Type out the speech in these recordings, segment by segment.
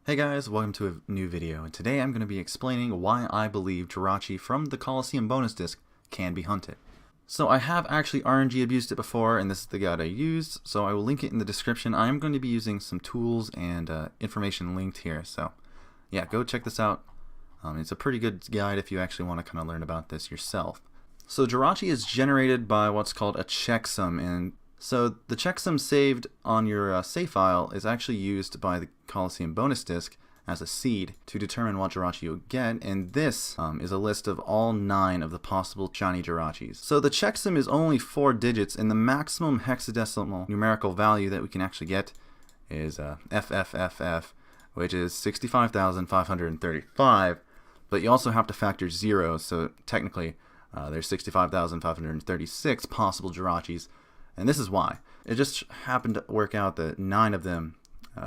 Hey guys, welcome to a new video, and today I'm going to be explaining why I believe Jirachi from the Colo Bonus Disc can be hunted. So I have actually RNG abused it before, and this is the guide I used, so I will link it in the description. I am going to be using some tools and information linked here, so yeah, go check this out. It's a pretty good guide if you actually want to kind of learn about this yourself. So Jirachi is generated by what's called a checksum, and so the checksum saved on your save file is actually used by the Colo Bonus Disc as a seed to determine what Jirachi you'll get, and this is a list of all 9 of the possible shiny Jirachis. So the checksum is only 4 digits, and the maximum hexadecimal numerical value that we can actually get is FFFF, which is 65,535, but you also have to factor 0, so technically there's 65,536 possible Jirachis. And this is why. It just happened to work out that 9 of them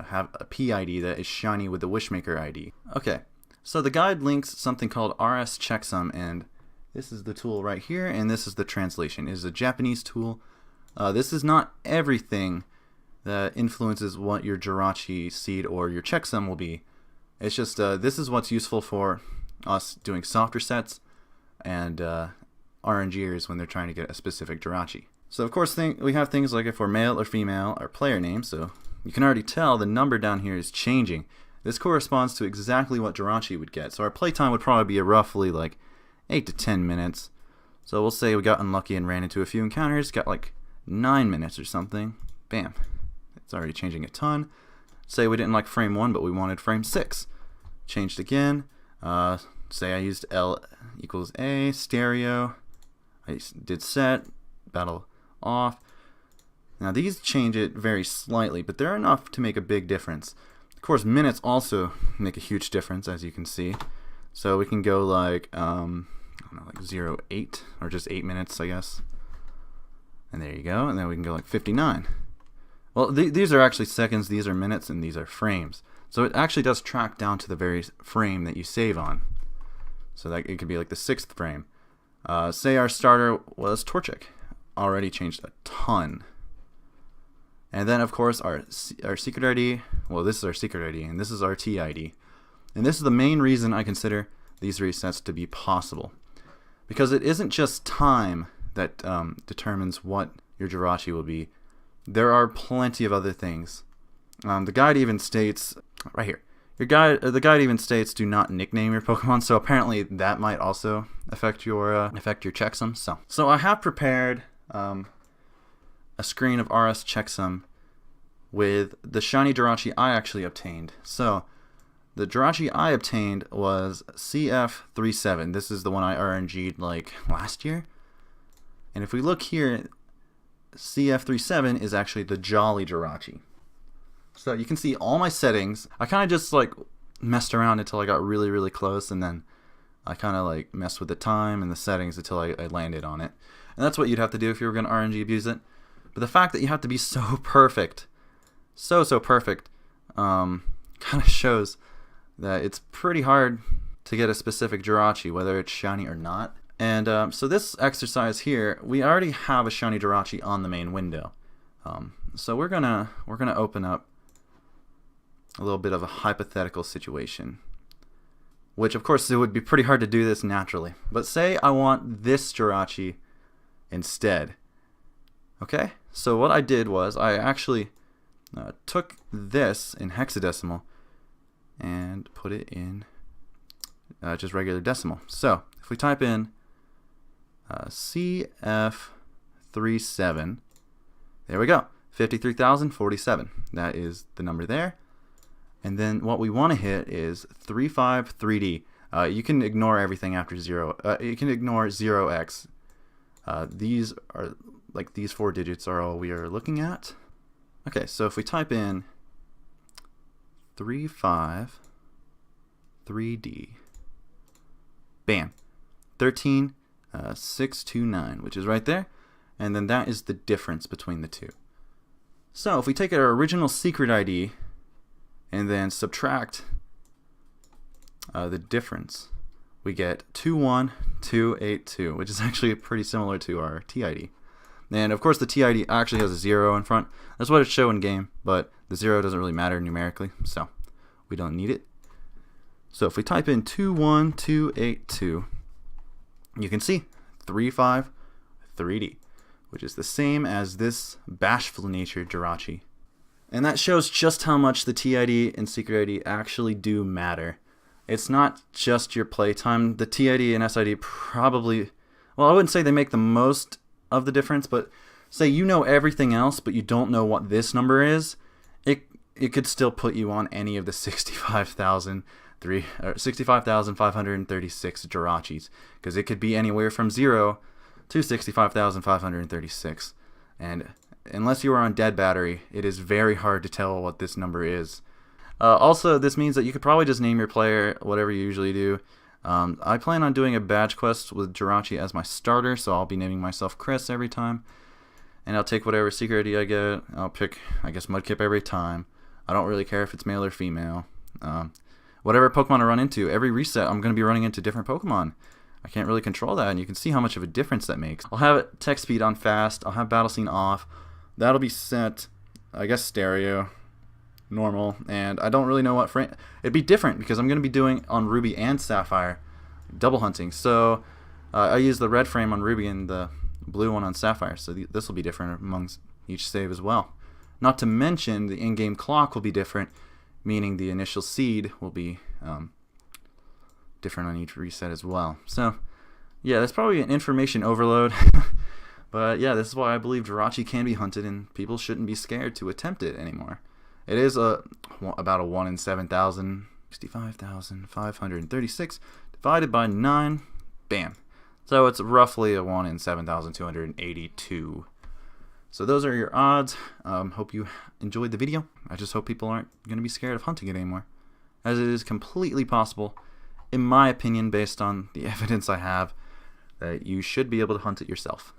have a PID that is shiny with the Wishmaker ID. Okay, so the guide links something called RS checksum, and this is the tool right here, and this is the translation. It is a Japanese tool. This is not everything that influences what your Jirachi seed or your checksum will be. It's just this is what's useful for us doing soft resets and RNGers when they're trying to get a specific Jirachi. So of course we have things like if we're male or female, our player name, so you can already tell the number down here is changing. This corresponds to exactly what Jirachi would get. So our playtime would probably be roughly like 8 to 10 minutes. So we'll say we got unlucky and ran into a few encounters, got like 9 minutes or something. Bam. It's already changing a ton. Say we didn't like frame 1 but we wanted frame 6. Changed again. Say I used L equals A, stereo. I did set, battle off. Now these change it very slightly, but they're enough to make a big difference. Of course, minutes also make a huge difference, as you can see. So we can go like I don't know, like 0.8 or just 8 minutes, I guess. And there you go. And then we can go like 59. Well, these are actually seconds, these are minutes, and these are frames. So it actually does track down to the very frame that you save on. So that it could be like the 6th frame. Say our starter was Torchic. Already changed a ton. And then of course our secret ID, well this is our secret ID and this is our TID. And this is the main reason I consider these resets to be possible. Because it isn't just time that determines what your Jirachi will be. There are plenty of other things. The guide even states, right here, the guide even states do not nickname your Pokemon, so apparently that might also affect your checksum. So I have prepared a screen of RS checksum with the shiny Jirachi I actually obtained. So the Jirachi I obtained was CF37. This is the one I RNG'd like last year. And if we look here, CF37 is actually the Jolly Jirachi. So you can see all my settings. I kind of just like messed around until I got really close, and then I kind of like messed with the time and the settings until I landed on it. And that's what you'd have to do if you were going to RNG abuse it. But the fact that you have to be so perfect, so perfect, kind of shows that it's pretty hard to get a specific Jirachi, whether it's shiny or not. And so this exercise here, we already have a shiny Jirachi on the main window. So we're gonna open up a little bit of a hypothetical situation, which of course it would be pretty hard to do this naturally. But say I want this Jirachi instead. Okay, so what I did was I actually took this in hexadecimal and put it in just regular decimal. So if we type in CF37, there we go, 53,047. That is the number there. And then what we want to hit is 353D. You can ignore everything after 0. You can ignore 0x. These are like these 4 digits are all we are looking at. Okay, so if we type in 353D, bam, 13,629, which is right there. And then that is the difference between the two. So if we take our original secret ID and then subtract the difference, we get 21282, which is actually pretty similar to our TID. And of course the TID actually has a 0 in front. That's what it shows in game, but the 0 doesn't really matter numerically. So We don't need it. So if we type in 21282, you can see 353D, which is the same as this bashful nature Jirachi. And that shows just how much the TID and secret ID actually do matter. It's not just your playtime. The TID and SID probably, well, I wouldn't say they make the most of the difference, but say you know everything else, but you don't know what this number is, it could still put you on any of the 65,536 Jirachis, because it could be anywhere from 0 to 65,536. And unless you are on dead battery, it is very hard to tell what this number is. Also, this means that you could probably just name your player whatever you usually do. I plan on doing a badge quest with Jirachi as my starter, so I'll be naming myself Chris every time. And I'll take whatever secret ID I get. I'll pick, I guess, Mudkip every time. I don't really care if it's male or female. Whatever Pokemon I run into, every reset I'm going to be running into different Pokemon. I can't really control that, and you can see how much of a difference that makes. I'll have text speed on fast. I'll have battle scene off. That'll be set, I guess, stereo, normal, and I don't really know what frame. It'd be different because I'm going to be doing on Ruby and Sapphire double hunting. So I use the red frame on Ruby and the blue one on Sapphire, so this will be different amongst each save as well. Not to mention the in-game clock will be different, meaning the initial seed will be different on each reset as well. So yeah, that's probably an information overload. But yeah, this is why I believe Jirachi can be hunted, and people shouldn't be scared to attempt it anymore. It is about a 1 in 7,000, 65,536 divided by 9, bam. So it's roughly a 1 in 7,282. So those are your odds. Hope you enjoyed the video. I just hope people aren't going to be scared of hunting it anymore, as it is completely possible, in my opinion, based on the evidence I have, that you should be able to hunt it yourself.